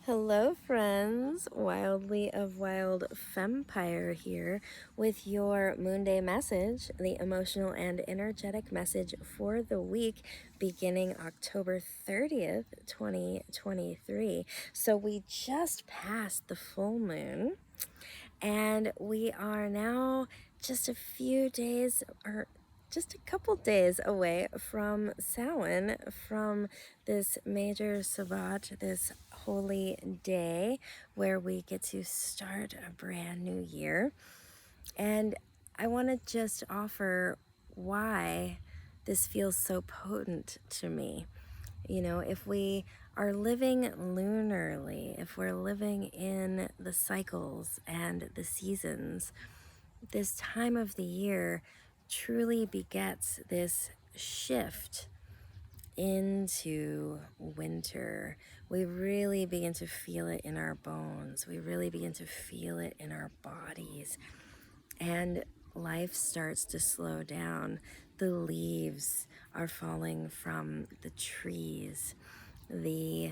Hello friends, Wildly of Wild Fempire here with your Moonday Message, the emotional and energetic message for the week beginning October 30th, 2023. So we just passed the full moon and we are now just a few days or just a couple days away from Samhain, from this major Sabbat, this holy day where we get to start a brand new year. And I want to just offer why this feels so potent to me. You know, if we are living lunarly, if we're living in the cycles and the seasons, this time of the year truly begets this shift into winter. We really begin to feel it in our bones. We really begin to feel it in our bodies. And life starts to slow down. The leaves are falling from the trees. The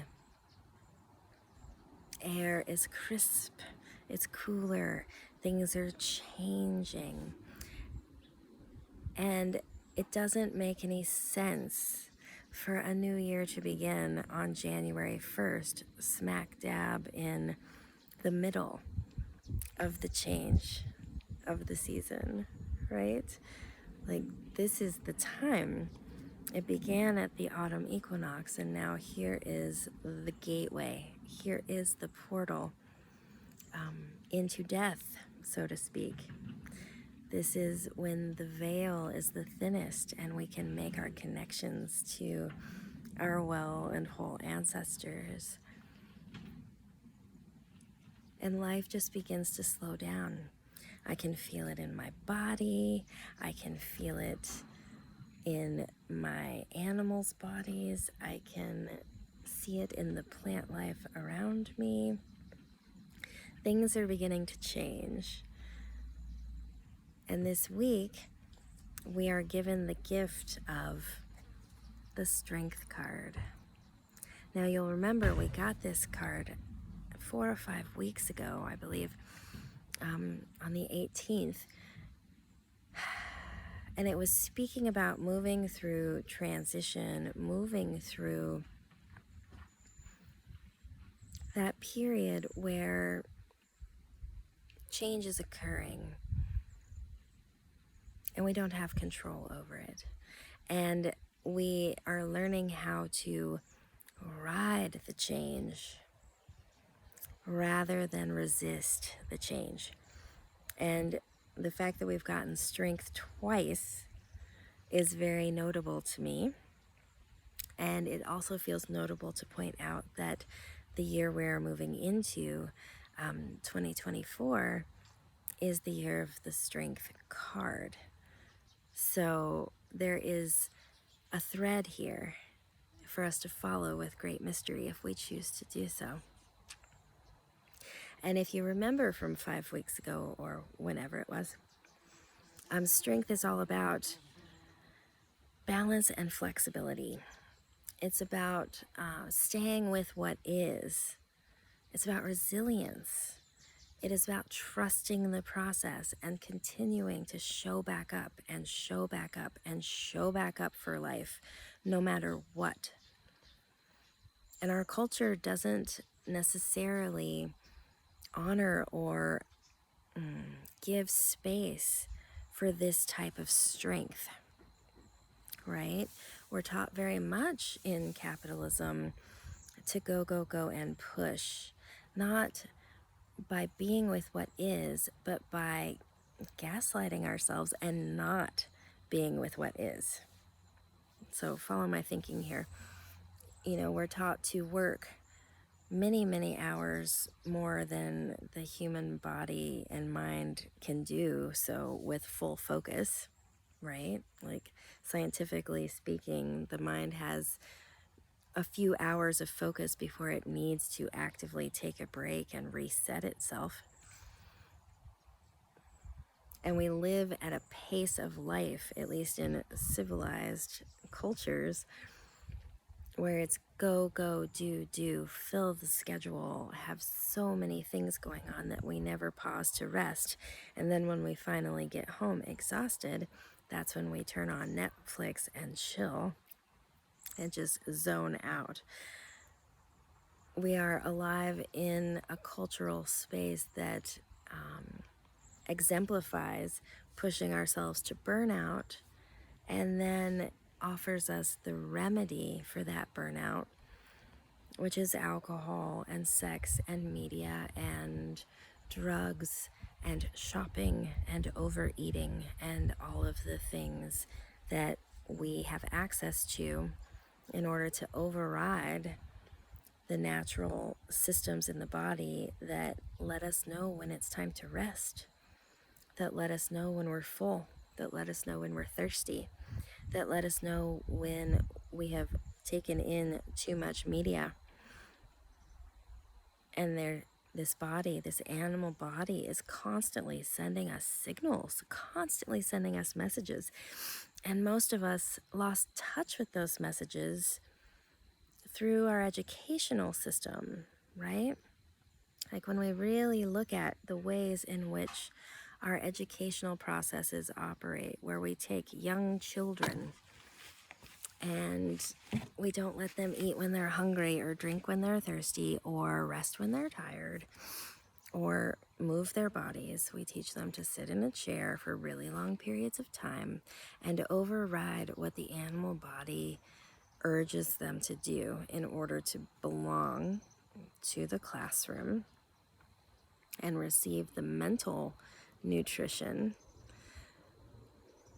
air is crisp. It's cooler. Things are changing. And it doesn't make any sense for a new year to begin on January 1st, smack dab in the middle of the change of the season, right? Like, this is the time. It began at the autumn equinox, and now here is the gateway. Here is the portal into death, so to speak. This is when the veil is the thinnest and we can make our connections to our well and whole ancestors. And life just begins to slow down. I can feel it in my body. I can feel it in my animals' bodies. I can see it in the plant life around me. Things are beginning to change. And this week, we are given the gift of the Strength card. Now, you'll remember we got this card 4 or 5 weeks ago, I believe, on the 18th. And it was speaking about moving through transition, moving through that period where change is occurring and we don't have control over it. And we are learning how to ride the change rather than resist the change. And the fact that we've gotten strength twice is very notable to me. And it also feels notable to point out that the year we're moving into, 2024, is the year of the Strength card. So there is a thread here for us to follow with great mystery if we choose to do so. And if you remember from 5 weeks ago or whenever it was, strength is all about balance and flexibility. It's about staying with what is. It's about resilience. It is about trusting the process and continuing to show back up and show back up and show back up for life, no matter what. And our culture doesn't necessarily honor or give space for this type of strength, right? We're taught very much in capitalism to go, go, go and push, not by being with what is, but by gaslighting ourselves and not being with what is. So follow my thinking here. You know, we're taught to work many, many hours more than the human body and mind can do, so with full focus, right? Like, scientifically speaking, the mind has a few hours of focus before it needs to actively take a break and reset itself. And we live at a pace of life, at least in civilized cultures, where it's go, go, do, fill the schedule, have so many things going on that we never pause to rest. And then when we finally get home exhausted, that's when we turn on Netflix and chill and just zone out. We are alive in a cultural space that exemplifies pushing ourselves to burnout and then offers us the remedy for that burnout, which is alcohol and sex and media and drugs and shopping and overeating and all of the things that we have access to in order to override the natural systems in the body that let us know when it's time to rest, that let us know when we're full, that let us know when we're thirsty, that let us know when we have taken in too much media. And this body, this animal body, is constantly sending us signals, constantly sending us messages. And most of us lost touch with those messages through our educational system, right? Like when we really look at the ways in which our educational processes operate, where we take young children and we don't let them eat when they're hungry or drink when they're thirsty or rest when they're tired or move their bodies. We teach them to sit in a chair for really long periods of time and to override what the animal body urges them to do in order to belong to the classroom and receive the mental nutrition.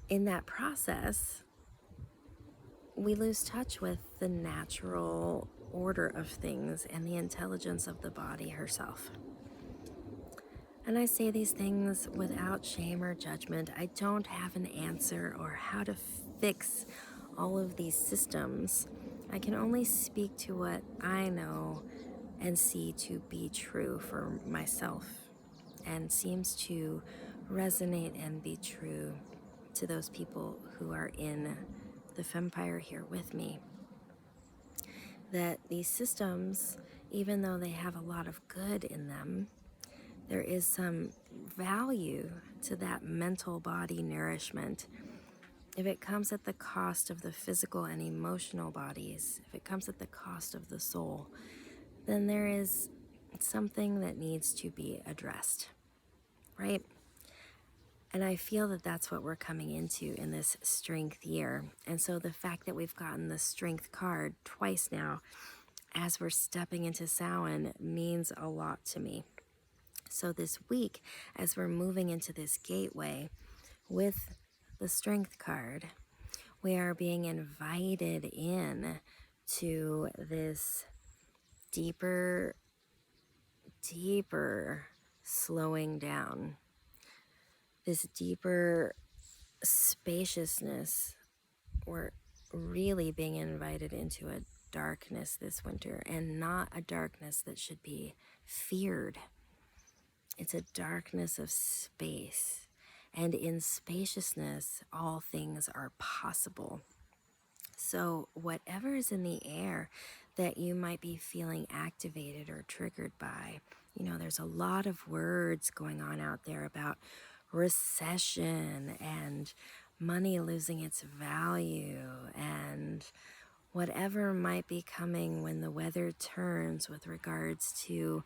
In that process, we lose touch with the natural order of things and the intelligence of the body herself. And I say these things without shame or judgment. I don't have an answer or how to fix all of these systems. I can only speak to what I know and see to be true for myself and seems to resonate and be true to those people who are in the Fempire here with me. That these systems, even though they have a lot of good in them, there is some value to that mental body nourishment. If it comes at the cost of the physical and emotional bodies, if it comes at the cost of the soul, then there is something that needs to be addressed, right? And I feel that that's what we're coming into in this strength year. And so the fact that we've gotten the strength card twice now as we're stepping into Samhain means a lot to me. So this week, as we're moving into this gateway with the strength card, we are being invited in to this deeper slowing down, this deeper spaciousness. We're really being invited into a darkness this winter, and not a darkness that should be feared. It's a darkness of space. And in spaciousness, all things are possible. So whatever is in the air that you might be feeling activated or triggered by, there's a lot of words going on out there about recession and money losing its value and whatever might be coming when the weather turns with regards to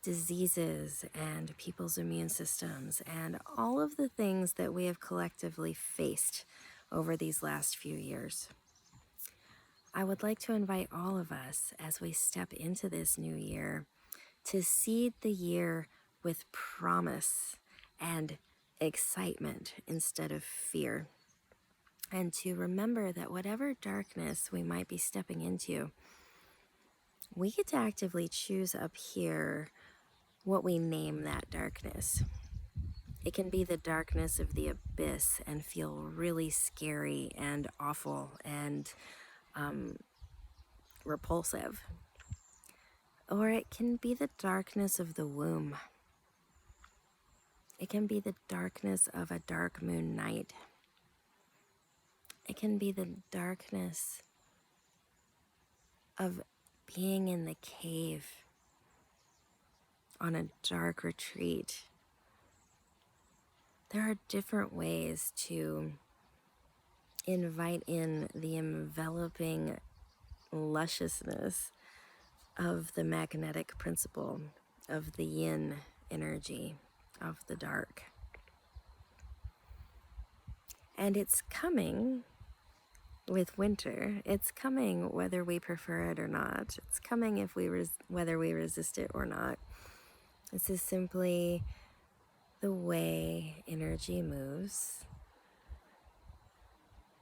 diseases and people's immune systems and all of the things that we have collectively faced over these last few years. I would like to invite all of us as we step into this new year to seed the year with promise and excitement instead of fear. And to remember that whatever darkness we might be stepping into, we get to actively choose up here what we name that darkness. It can be the darkness of the abyss and feel really scary and awful and repulsive. Or it can be the darkness of the womb. It can be the darkness of a dark moon night. It can be the darkness of being in the cave on a dark retreat. There are different ways to invite in the enveloping lusciousness of the magnetic principle, of the yin energy, of the dark. And it's coming with winter. It's coming whether we prefer it or not. It's coming if whether we resist it or not. This is simply the way energy moves.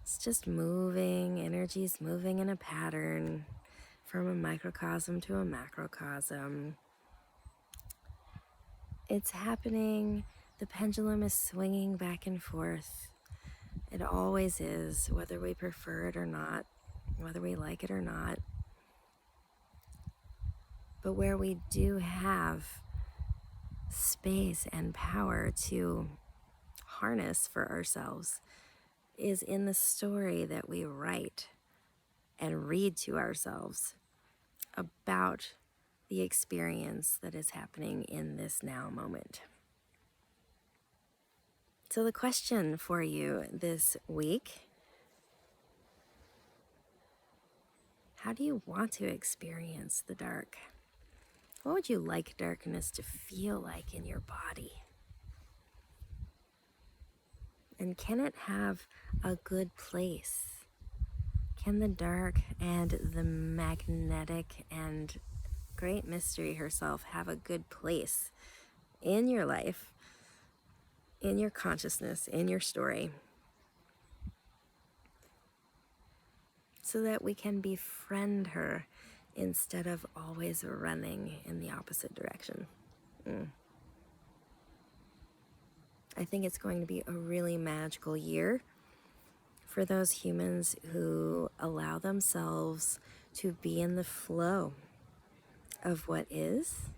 It's just moving. Energy's moving in a pattern from a microcosm to a macrocosm. It's happening. The pendulum is swinging back and forth. It always is, whether we prefer it or not, whether we like it or not. But where we do have space and power to harness for ourselves is in the story that we write and read to ourselves about the experience that is happening in this now moment. So the question for you this week: how do you want to experience the dark? What would you like darkness to feel like in your body? And can it have a good place? Can the dark and the magnetic and great mystery herself have a good place in your life, in your consciousness, in your story, so that we can befriend her instead of always running in the opposite direction? I think it's going to be a really magical year for those humans who allow themselves to be in the flow of what is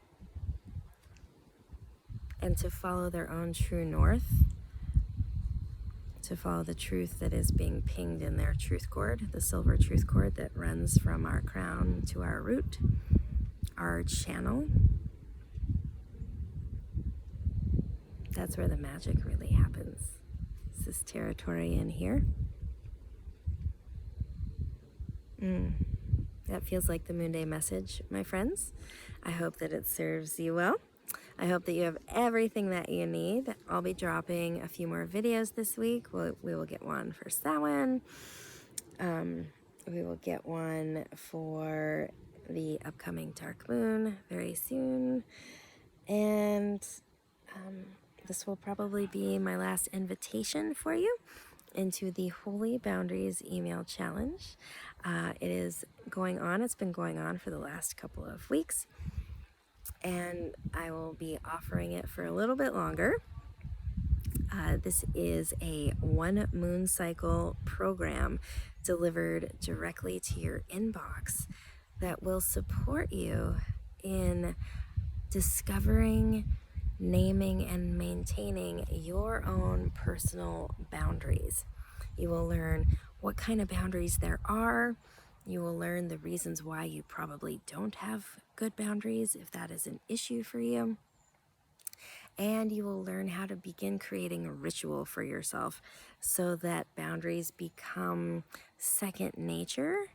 and to follow their own true north, to follow the truth that is being pinged in their truth cord, the silver truth cord that runs from our crown to our root, our channel. That's where the magic really happens. This is territory in here. That feels like the Moonday Message, my friends. I hope that it serves you well. I hope that you have everything that you need. I'll be dropping a few more videos this week. We will get one for Samhain. We will get one for the upcoming dark moon very soon. And this will probably be my last invitation for you into the Holy Boundaries email challenge. It is going on. It's been going on for the last couple of weeks, and I will be offering it for a little bit longer. This is a 1 moon cycle program delivered directly to your inbox that will support you in discovering, naming, and maintaining your own personal boundaries. You will learn what kind of boundaries there are. You will learn the reasons why you probably don't have good boundaries, if that is an issue for you. And you will learn how to begin creating a ritual for yourself so that boundaries become second nature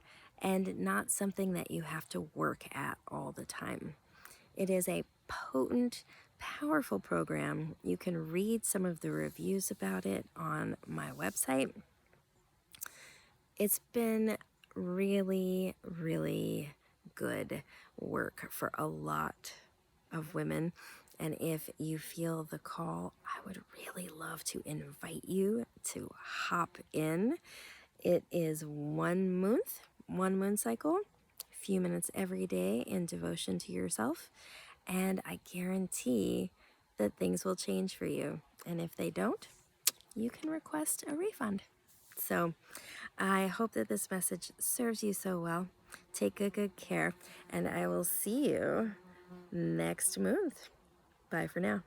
and not something that you have to work at all the time. It is a potent, powerful program. You can read some of the reviews about it on my website. It's been really, really good work for a lot of women. And if you feel the call, I would really love to invite you to hop in. It is 1 moon cycle, a few minutes every day in devotion to yourself. And I guarantee that things will change for you. And if they don't, you can request a refund. So I hope that this message serves you so well. Take good care, and I will see you next month. Bye for now.